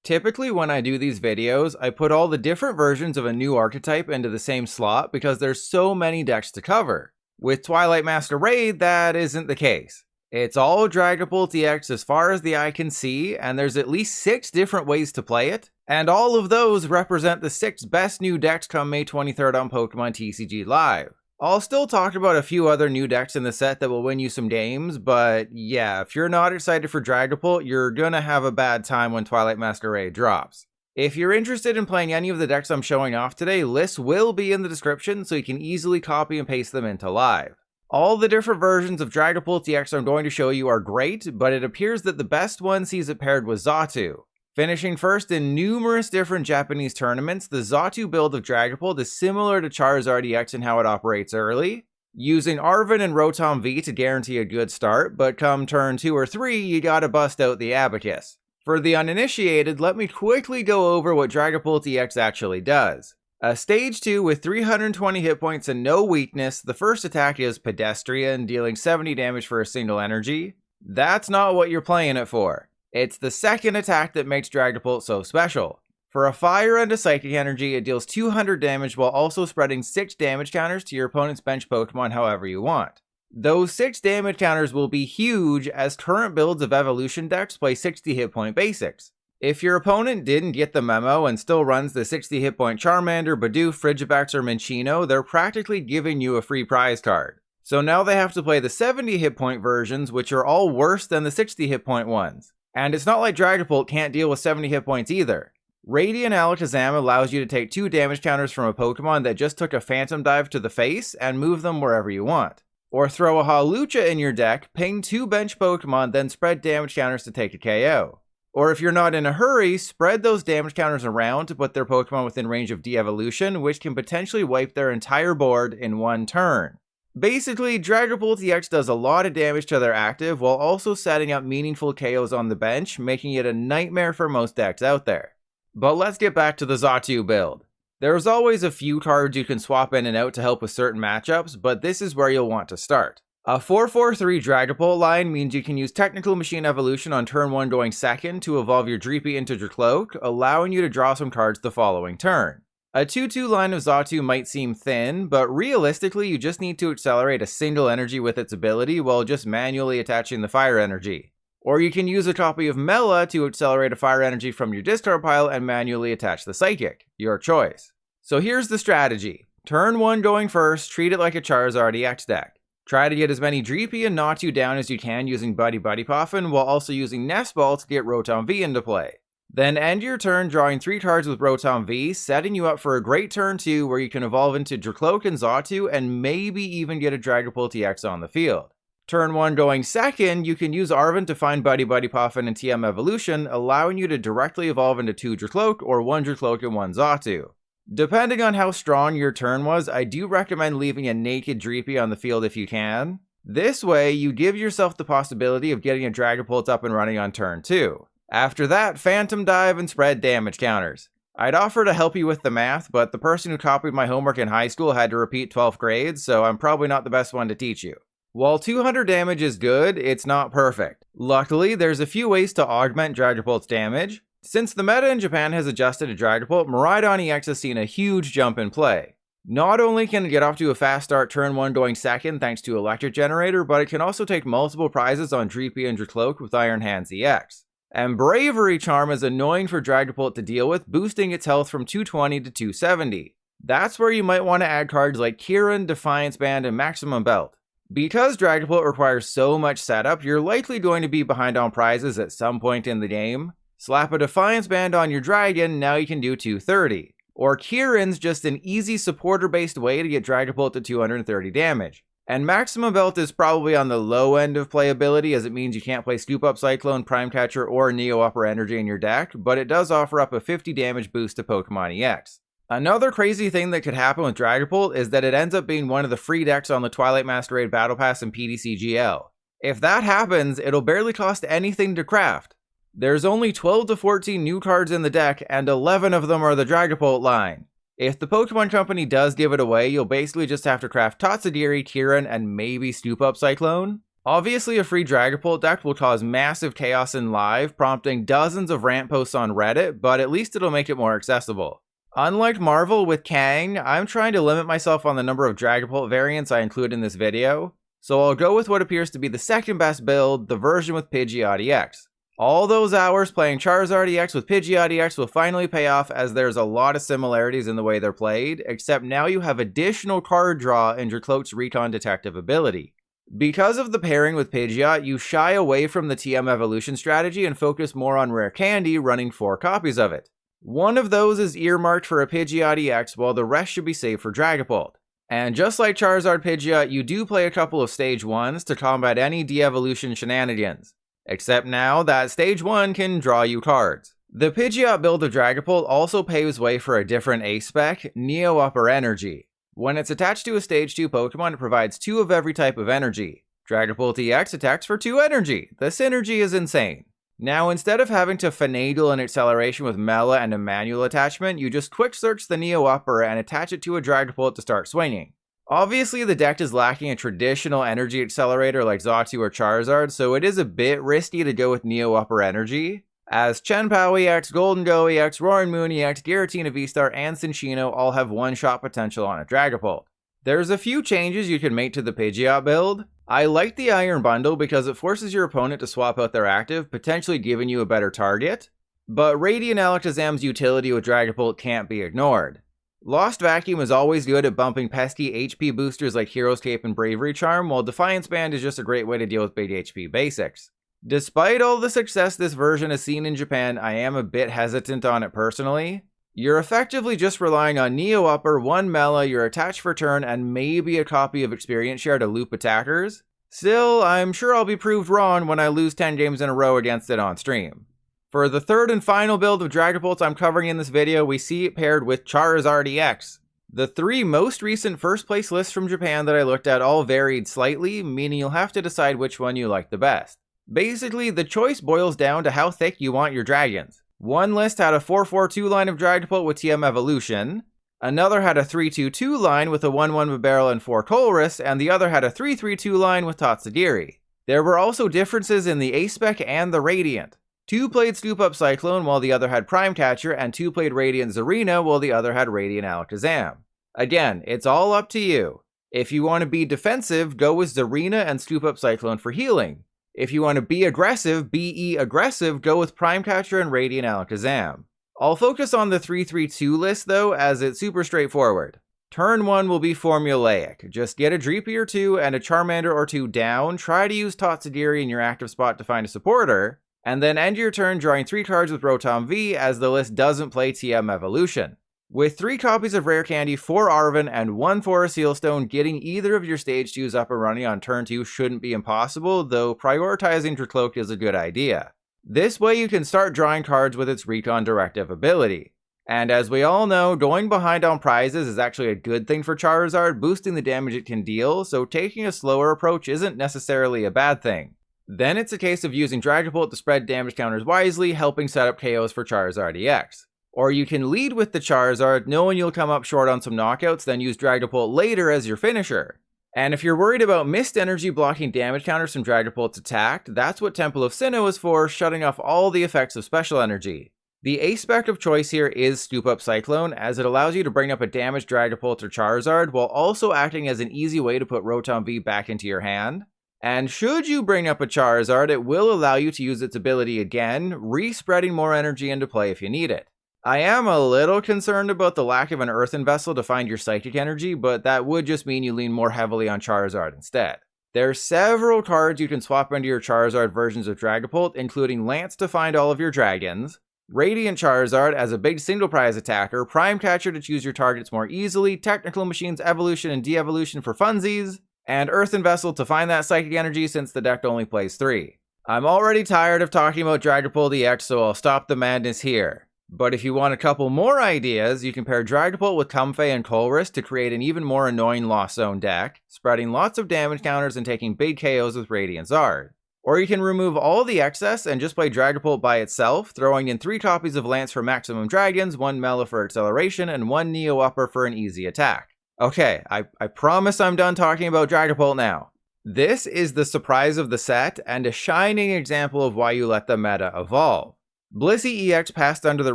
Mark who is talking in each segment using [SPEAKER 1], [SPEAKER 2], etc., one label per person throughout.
[SPEAKER 1] Typically when I do these videos, I put all the different versions of a new archetype into the same slot because there's so many decks to cover. With Twilight Masquerade, that isn't the case. It's all Dragapult EX as far as the eye can see, and there's at least 6 different ways to play it, and all of those represent the 6 best new decks come May 23rd on Pokemon TCG Live. I'll still talk about a few other new decks in the set that will win you some games, but yeah, if you're not excited for Dragapult, you're gonna have a bad time when Twilight Masquerade drops. If you're interested in playing any of the decks I'm showing off today, lists will be in the description so you can easily copy and paste them into Live. All the different versions of Dragapult EX I'm going to show you are great, but it appears that the best one sees it paired with Xatu. Finishing first in numerous different Japanese tournaments, the Xatu build of Dragapult is similar to Charizard EX in how it operates early, using Arven and Rotom V to guarantee a good start, but come turn 2 or 3, you gotta bust out the Abacus. For the uninitiated, let me quickly go over what Dragapult EX actually does. A stage 2 with 320 hit points and no weakness, the first attack is Pedestrian, dealing 70 damage for a single energy. That's not what you're playing it for. It's the second attack that makes Dragapult so special. For a fire and a psychic energy, it deals 200 damage while also spreading 6 damage counters to your opponent's bench Pokemon however you want. Those 6 damage counters will be huge as current builds of evolution decks play 60 hit point basics. If your opponent didn't get the memo and still runs the 60 hit point Charmander, Bidoof, Frigibax, or Minccino, they're practically giving you a free prize card. So now they have to play the 70 hit point versions, which are all worse than the 60 hit point ones. And it's not like Dragapult can't deal with 70 hit points either. Radiant Alakazam allows you to take 2 damage counters from a Pokemon that just took a Phantom Dive to the face and move them wherever you want. Or throw a Hawlucha in your deck, ping 2 bench Pokemon, then spread damage counters to take a KO. Or if you're not in a hurry, spread those damage counters around to put their Pokemon within range of Devolution, which can potentially wipe their entire board in one turn. Basically, Dragapult EX does a lot of damage to their active while also setting up meaningful KOs on the bench, making it a nightmare for most decks out there. But let's get back to the Xatu build. There's always a few cards you can swap in and out to help with certain matchups, but this is where you'll want to start. A 4-4-3 Dragapult line means you can use Technical Machine Evolution on turn 1 going second to evolve your Dreepy into Drakloak, allowing you to draw some cards the following turn. A 2-2 line of Xatu might seem thin, but realistically you just need to accelerate a single energy with its ability while just manually attaching the fire energy. Or you can use a copy of Mela to accelerate a fire energy from your discard pile and manually attach the psychic. Your choice. So here's the strategy. Turn 1 going first, treat it like a Charizard EX deck. Try to get as many Dreepy and Natu down as you can using Buddy-Buddy Poffin while also using Nest Ball to get Rotom V into play. Then end your turn drawing 3 cards with Rotom V, setting you up for a great turn 2 where you can evolve into Drakloak and Xatu and maybe even get a Dragapult EX on the field. Turn 1 going second, you can use Arven to find Buddy-Buddy Poffin and TM Evolution, allowing you to directly evolve into 2 Drakloak or 1 Drakloak and 1 Xatu. Depending on how strong your turn was, I do recommend leaving a naked Dreepy on the field if you can. This way, you give yourself the possibility of getting a Dragapult up and running on turn 2. After that, Phantom Dive and spread damage counters. I'd offer to help you with the math, but the person who copied my homework in high school had to repeat 12th grade, so I'm probably not the best one to teach you. While 200 damage is good, it's not perfect. Luckily, there's a few ways to augment Dragapult's damage. Since the meta in Japan has adjusted to Dragapult, Miraidon EX has seen a huge jump in play. Not only can it get off to a fast start turn 1 going second thanks to Electric Generator, but it can also take multiple prizes on Dreepy and Drakloak with Iron Hands EX. And Bravery Charm is annoying for Dragapult to deal with, boosting its health from 220 to 270. That's where you might want to add cards like Kieran, Defiance Band, and Maximum Belt. Because Dragapult requires so much setup, you're likely going to be behind on prizes at some point in the game. Slap a Defiance Band on your Dragon, now you can do 230. Or Kieran's just an easy supporter-based way to get Dragapult to 230 damage. And Maximum Belt is probably on the low end of playability, as it means you can't play Scoop Up Cyclone, Prime Catcher, or Neo Upper Energy in your deck, but it does offer up a 50 damage boost to Pokemon EX. Another crazy thing that could happen with Dragapult is that it ends up being one of the free decks on the Twilight Masquerade Battle Pass and PTCGL. If that happens, it'll barely cost anything to craft. There's only 12 to 14 new cards in the deck, and 11 of them are the Dragapult line. If the Pokemon Company does give it away, you'll basically just have to craft Tatsugiri, Kieran, and maybe Scoop Up Cyclone. Obviously, a free Dragapult deck will cause massive chaos in live, prompting dozens of rant posts on Reddit, but at least it'll make it more accessible. Unlike Marvel with Kang, I'm trying to limit myself on the number of Dragapult variants I include in this video, so I'll go with what appears to be the second best build, the version with Pidgeot EX. All those hours playing Charizard EX with Pidgeot EX will finally pay off, as there's a lot of similarities in the way they're played, except now you have additional card draw in Drakloak's Recon Detective ability. Because of the pairing with Pidgeot, you shy away from the TM evolution strategy and focus more on Rare Candy, running 4 copies of it. One of those is earmarked for a Pidgeot EX, while the rest should be saved for Dragapult. And just like Charizard Pidgeot, you do play a couple of Stage 1s to combat any de-evolution shenanigans. Except now that Stage 1 can draw you cards. The Pidgeot build of Dragapult also paves way for a different ace spec, Neo Upper Energy. When it's attached to a Stage 2 Pokemon, it provides 2 of every type of energy. Dragapult EX attacks for 2 energy. The synergy is insane. Now, instead of having to finagle an acceleration with Mela and a manual attachment, you just quick search the Neo Upper and attach it to a Dragapult to start swinging. Obviously, the deck is lacking a traditional energy accelerator like Xatu or Charizard, so it is a bit risky to go with Neo Upper Energy, as Chien-Pao EX, Golden Go EX, Roaring Moon EX, Giratina V-Star, and Cinccino all have one-shot potential on a Dragapult. There's a few changes you can make to the Pidgeot build. I like the Iron Bundle because it forces your opponent to swap out their active, potentially giving you a better target, but Radiant Alakazam's utility with Dragapult can't be ignored. Lost Vacuum is always good at bumping pesky HP boosters like Hero's Cape and Bravery Charm, while Defiance Band is just a great way to deal with big HP basics. Despite all the success this version has seen in Japan, I am a bit hesitant on it personally. You're effectively just relying on Neo Upper, 1 Mela, your attach for turn, and maybe a copy of Experience Share to loop attackers. Still, I'm sure I'll be proved wrong when I lose 10 games in a row against it on stream. For the third and final build of Dragapults I'm covering in this video, we see it paired with Charizard EX. The 3 most recent first place lists from Japan that I looked at all varied slightly, meaning you'll have to decide which one you like the best. Basically, the choice boils down to how thick you want your dragons. One list had a 4-4-2 line of Dragapult with TM Evolution, another had a 3-2-2 line with a 1-1 Babera and 4 Colress, and the other had a 3-3-2 line with Tatsugiri. There were also differences in the Ace Spec and the Radiant. 2 played Scoop Up Cyclone while the other had Prime Catcher, and 2 played Radiant Zarina while the other had Radiant Alakazam. Again, it's all up to you. If you want to be defensive, go with Zarina and Scoop Up Cyclone for healing. If you want to be aggressive, BE aggressive, go with Prime Catcher and Radiant Alakazam. I'll focus on the 3-3-2 list though, as it's super straightforward. Turn 1 will be formulaic. Just get a Dreepy or 2 and a Charmander or 2 down, try to use Tatsugiri in your active spot to find a supporter, and then end your turn drawing 3 cards with Rotom V, as the list doesn't play TM Evolution. With 3 copies of Rare Candy, 4 Arven, and 1 Forest Sealstone, getting either of your Stage 2s up and running on turn 2 shouldn't be impossible, though prioritizing Drakloak is a good idea. This way you can start drawing cards with its Recon Directive ability. And as we all know, going behind on prizes is actually a good thing for Charizard, boosting the damage it can deal, so taking a slower approach isn't necessarily a bad thing. Then it's a case of using Dragapult to spread damage counters wisely, helping set up KOs for Charizard EX. Or you can lead with the Charizard, knowing you'll come up short on some knockouts, then use Dragapult later as your finisher. And if you're worried about missed energy blocking damage counters from Dragapult's attack, that's what Temple of Sinnoh is for, shutting off all the effects of special energy. The ace spec of choice here is Scoop Up Cyclone, as it allows you to bring up a damaged Dragapult or Charizard, while also acting as an easy way to put Rotom V back into your hand. And should you bring up a Charizard, it will allow you to use its ability again, re-spreading more energy into play if you need it. I am a little concerned about the lack of an Earthen Vessel to find your Psychic energy, but that would just mean you lean more heavily on Charizard instead. There's several cards you can swap into your Charizard versions of Dragapult, including Lance to find all of your dragons, Radiant Charizard as a big single prize attacker, Prime Catcher to choose your targets more easily, Technical Machines Evolution and De-Evolution for funsies, and Earthen Vessel to find that Psychic energy since the deck only plays 3. I'm already tired of talking about Dragapult EX, so I'll stop the madness here. But if you want a couple more ideas, you can pair Dragapult with Comfey and Colress to create an even more annoying Lost Zone deck, spreading lots of damage counters and taking big KOs with Radiant Zard. Or you can remove all the excess and just play Dragapult by itself, throwing in 3 copies of Lance for maximum dragons, 1 Mela for acceleration, and 1 Neo Upper for an easy attack. Okay, I promise I'm done talking about Dragapult now. This is the surprise of the set, and a shining example of why you let the meta evolve. Blissey EX passed under the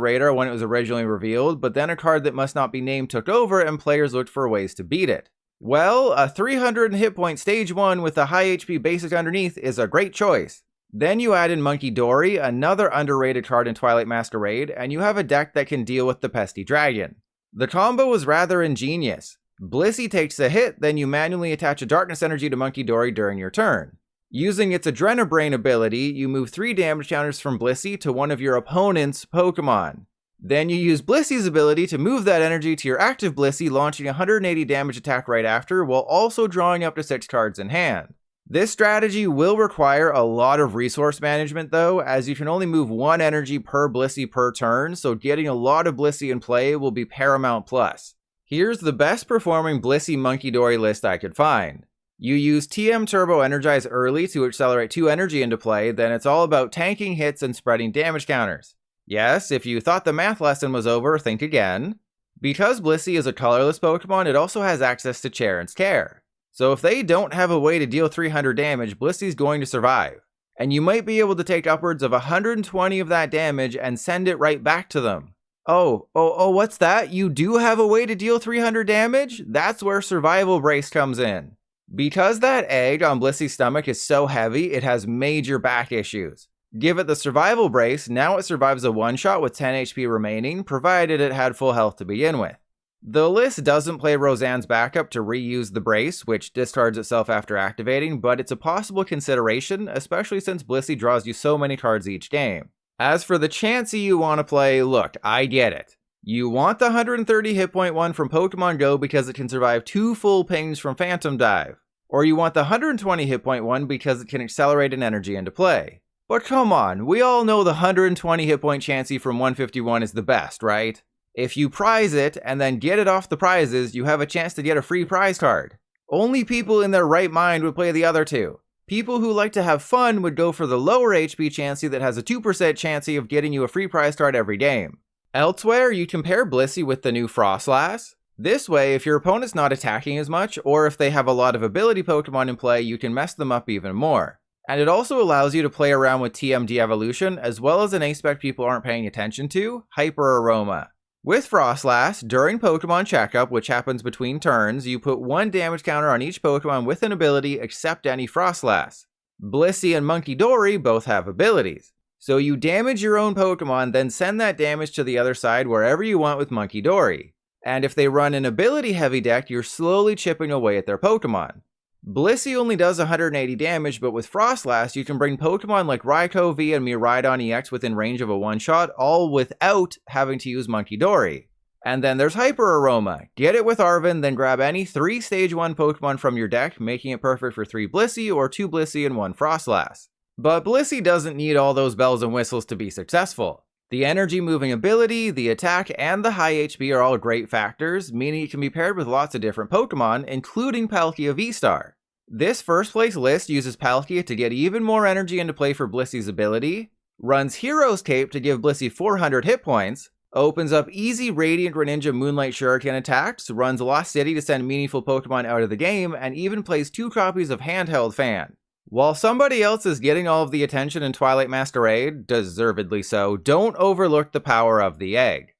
[SPEAKER 1] radar when it was originally revealed, but then a card that must not be named took over and players looked for ways to beat it. Well, a 300 hit point stage 1 with a high HP basic underneath is a great choice. Then you add in Munkidori, another underrated card in Twilight Masquerade, and you have a deck that can deal with the pesky dragon. The combo was rather ingenious. Blissey takes a hit, then you manually attach a darkness energy to Munkidori during your turn. Using its Adrenabrain ability, you move 3 damage counters from Blissey to one of your opponent's Pokémon. Then you use Blissey's ability to move that energy to your active Blissey, launching a 180 damage attack right after, while also drawing up to 6 cards in hand. This strategy will require a lot of resource management though, as you can only move 1 energy per Blissey per turn, so getting a lot of Blissey in play will be paramount plus. Here's the best performing Blissey Munkidori list I could find. You use TM Turbo Energize early to accelerate 2 energy into play, then it's all about tanking hits and spreading damage counters. Yes, if you thought the math lesson was over, think again. Because Blissey is a colorless Pokemon, it also has access to Charon's Care. So if they don't have a way to deal 300 damage, Blissey's going to survive. And you might be able to take upwards of 120 of that damage and send it right back to them. Oh, what's that? You do have a way to deal 300 damage? That's where Survival Brace comes in. Because that egg on Blissey's stomach is so heavy, it has major back issues. Give it the Survival Brace, now it survives a one-shot with 10 HP remaining, provided it had full health to begin with. The list doesn't play Roseanne's backup to reuse the brace, which discards itself after activating, but it's a possible consideration, especially since Blissey draws you so many cards each game. As for the Chansey you want to play, look, I get it. You want the 130 hit point one from Pokemon Go because it can survive 2 full pings from Phantom Dive. Or you want the 120 hit point one because it can accelerate an energy into play. But come on, we all know the 120 hit point Chansey from 151 is the best, right? If you prize it and then get it off the prizes, you have a chance to get a free prize card. Only people in their right mind would play the other two. People who like to have fun would go for the lower HP Chansey that has a 2% Chansey of getting you a free prize card every game. Elsewhere, you compare Blissey with the new Froslass. This way, if your opponent's not attacking as much, or if they have a lot of ability Pokemon in play, you can mess them up even more. And it also allows you to play around with TM Devolution, as well as an aspect people aren't paying attention to, Hyper Aroma. With Froslass, during Pokemon Checkup, which happens between turns, you put 1 damage counter on each Pokemon with an ability except any Froslass. Blissey and Munkidori both have abilities. So you damage your own Pokemon, then send that damage to the other side wherever you want with Munkidori. And if they run an ability-heavy deck, you're slowly chipping away at their Pokemon. Blissey only does 180 damage, but with Froslass, you can bring Pokemon like Raikou V and Miraidon EX within range of a one-shot, all without having to use Munkidori. And then there's Hyper Aroma. Get it with Arven, then grab any 3 Stage 1 Pokemon from your deck, making it perfect for 3 Blissey or 2 Blissey and 1 Froslass. But Blissey doesn't need all those bells and whistles to be successful. The energy moving ability, the attack, and the high HP are all great factors, meaning it can be paired with lots of different Pokemon, including Palkia V-Star. This first place list uses Palkia to get even more energy into play for Blissey's ability, runs Hero's Cape to give Blissey 400 hit points, opens up easy Radiant Greninja Moonlight Shuriken attacks, runs Lost City to send meaningful Pokemon out of the game, and even plays 2 copies of Handheld Fan. While somebody else is getting all of the attention in Twilight Masquerade, deservedly so, don't overlook the power of the egg.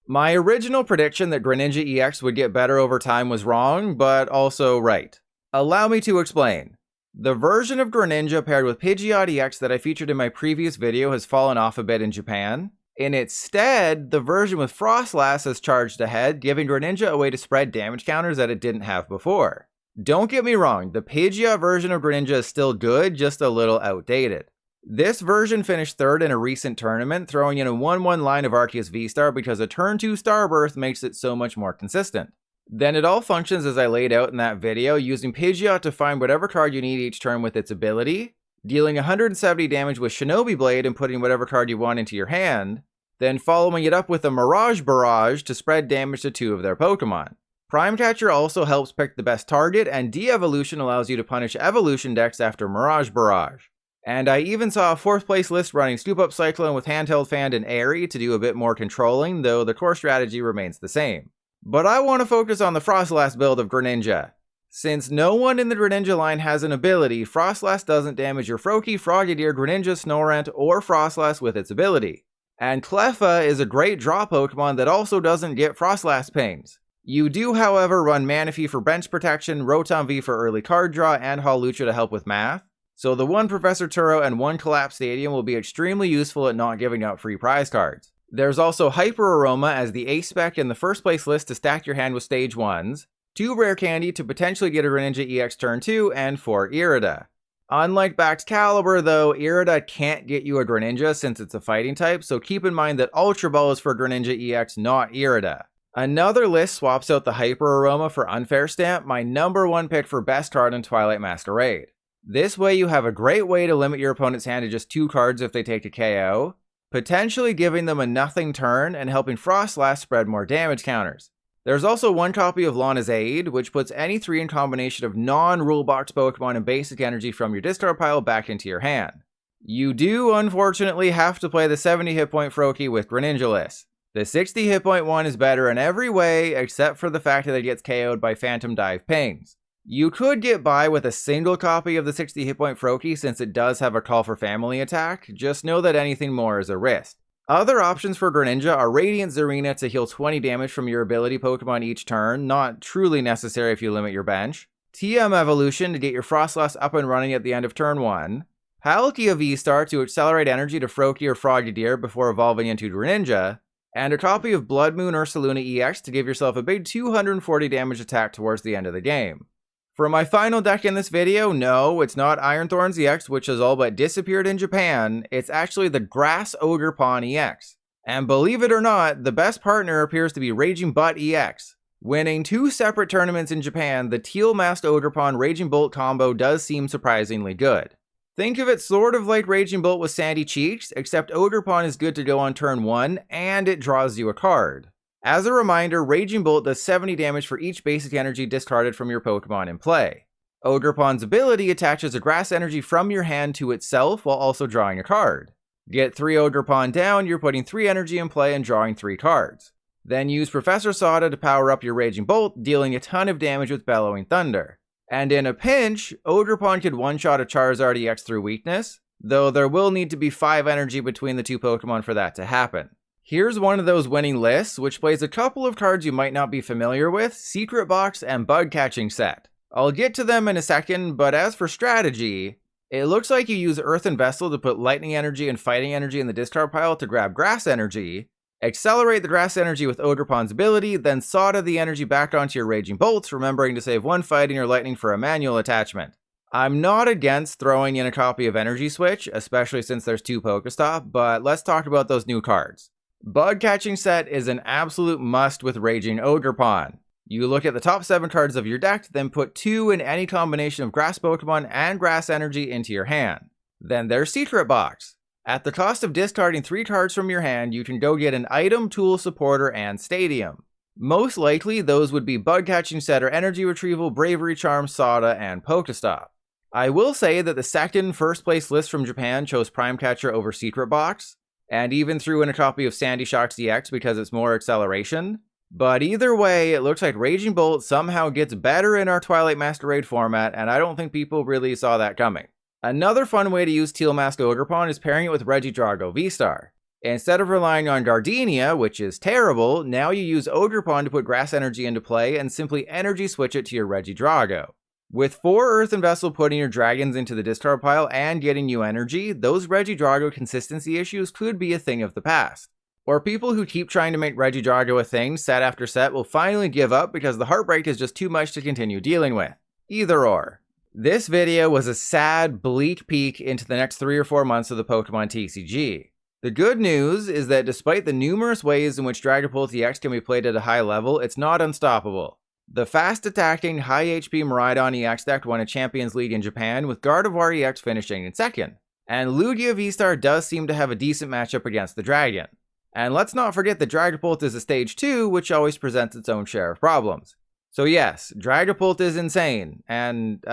[SPEAKER 1] My original prediction that Greninja EX would get better over time was wrong, but also right. Allow me to explain. The version of Greninja paired with Pidgeot EX that I featured in my previous video has fallen off a bit in Japan. In its stead, the version with Froslass has charged ahead, giving Greninja a way to spread damage counters that it didn't have before. Don't get me wrong, the Pidgeot version of Greninja is still good, just a little outdated. This version finished 3rd in a recent tournament, throwing in a 1-1 line of Arceus V-Star because a turn 2 Starbirth makes it so much more consistent. Then it all functions as I laid out in that video, using Pidgeot to find whatever card you need each turn with its ability, dealing 170 damage with Shinobi Blade and putting whatever card you want into your hand, then following it up with a Mirage Barrage to spread damage to 2 of their Pokemon. Prime Catcher also helps pick the best target, and De-Evolution allows you to punish evolution decks after Mirage Barrage. And I even saw a 4th place list running Scoop Up Cyclone with Handheld Fan and Airy to do a bit more controlling, though the core strategy remains the same. But I want to focus on the Froslass build of Greninja. Since no one in the Greninja line has an ability, Froslass doesn't damage your Froakie, Frogadier, Greninja, Snorunt, or Froslass with its ability. And Cleffa is a great draw Pokemon that also doesn't get Froslass pings. You do, however, run Manaphy for bench protection, Rotom V for early card draw, and Hawlucha to help with math. So the one Professor Turo and one Collapsed Stadium will be extremely useful at not giving up free prize cards. There's also Hyper Aroma as the ace spec in the first place list to stack your hand with stage 1s, 2 Rare Candy to potentially get a Greninja EX turn 2, and 4 Irida. Unlike Baxcalibur though, Irida can't get you a Greninja since it's a fighting type, so keep in mind that Ultra Ball is for Greninja EX, not Irida. Another list swaps out the Hyper Aroma for Unfair Stamp, my #1 pick for best card in Twilight Masquerade. This way you have a great way to limit your opponent's hand to just 2 cards if they take a KO, potentially giving them a nothing turn and helping Froslass spread more damage counters. There's also 1 copy of Lana's Aid, which puts any 3 in combination of non-rule box Pokemon and basic energy from your discard pile back into your hand. You do unfortunately have to play the 70 hit point Froakie with Greninja list. The 60 hit point one is better in every way except for the fact that it gets KO'd by Phantom Dive pings. You could get by with a single copy of the 60 hit point Froakie since it does have a Call for Family attack, just know that anything more is a risk. Other options for Greninja are Radiant Zarina to heal 20 damage from your ability Pokemon each turn, not truly necessary if you limit your bench. TM Evolution to get your Froslass up and running at the end of turn 1. Palkia V-Star to accelerate energy to Froakie or Frogadier before evolving into Greninja. And a copy of Blood Moon Ursaluna EX to give yourself a big 240 damage attack towards the end of the game. For my final deck in this video, no, it's not Iron Thorns EX, which has all but disappeared in Japan, it's actually the Grass Ogerpon EX. And believe it or not, the best partner appears to be Raging Butt EX. Winning 2 separate tournaments in Japan, the Teal Masked Ogerpon Raging Bolt combo does seem surprisingly good. Think of it sort of like Raging Bolt with Sandy Cheeks, except Ogerpon is good to go on turn 1, and it draws you a card. As a reminder, Raging Bolt does 70 damage for each basic energy discarded from your Pokemon in play. Ogerpon's ability attaches a grass energy from your hand to itself while also drawing a card. Get 3 Ogerpon down, you're putting 3 energy in play and drawing 3 cards. Then use Professor Soda to power up your Raging Bolt, dealing a ton of damage with Bellowing Thunder. And in a pinch, Ogerpon could one-shot a Charizard EX through weakness, though there will need to be 5 energy between the 2 Pokemon for that to happen. Here's one of those winning lists, which plays a couple of cards you might not be familiar with, Secret Box and Bug Catching Set. I'll get to them in a second, but as for strategy, it looks like you use Earthen Vessel to put Lightning Energy and Fighting Energy in the discard pile to grab Grass Energy, accelerate the Grass Energy with Ogerpon's ability, then Soda the energy back onto your Raging Bolts, remembering to save 1 Fighting or Lightning for a manual attachment. I'm not against throwing in a copy of Energy Switch, especially since there's 2 Pokestop, but let's talk about those new cards. Bug Catching Set is an absolute must with Raging Ogerpon. You look at the top 7 cards of your deck, then put 2 in any combination of Grass Pokemon and Grass Energy into your hand. Then there's Secret Box. At the cost of discarding 3 cards from your hand, you can go get an item, tool, supporter, and stadium. Most likely, those would be Bug Catching Set or Energy Retrieval, Bravery Charm, Soda, and Pokestop. I will say that the second first place list from Japan chose Prime Catcher over Secret Box, and even threw in a copy of Sandy Shocks EX because it's more acceleration. But either way, it looks like Raging Bolt somehow gets better in our Twilight Masquerade format, and I don't think people really saw that coming. Another fun way to use Teal Masked Ogerpon is pairing it with Regidrago V-Star. Instead of relying on Gardenia, which is terrible, now you use Ogerpon to put Grass Energy into play and simply Energy Switch it to your Regidrago. With 4 Earthen Vessel putting your dragons into the discard pile and getting you energy, those Regidrago consistency issues could be a thing of the past. Or people who keep trying to make Regidrago a thing set after set will finally give up because the heartbreak is just too much to continue dealing with. Either or. This video was a sad, bleak peek into the next 3 or 4 months of the Pokemon TCG. The good news is that despite the numerous ways in which Dragapult EX can be played at a high level, it's not unstoppable. The fast-attacking, high-HP Miraidon EX deck won a Champions League in Japan, with Gardevoir EX finishing in second. And Lugia V-Star does seem to have a decent matchup against the Dragon. And let's not forget that Dragapult is a Stage 2, which always presents its own share of problems. So yes, Dragapult is insane, and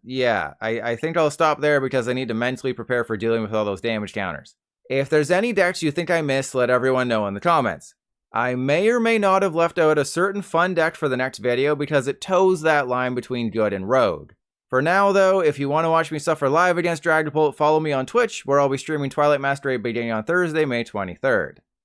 [SPEAKER 1] yeah, I think I'll stop there because I need to mentally prepare for dealing with all those damage counters. If there's any decks you think I missed, let everyone know in the comments. I may or may not have left out a certain fun deck for the next video because it toes that line between good and rogue. For now though, if you want to watch me suffer live against Dragapult, follow me on Twitch, where I'll be streaming Twilight Masquerade beginning on Thursday, May 23rd.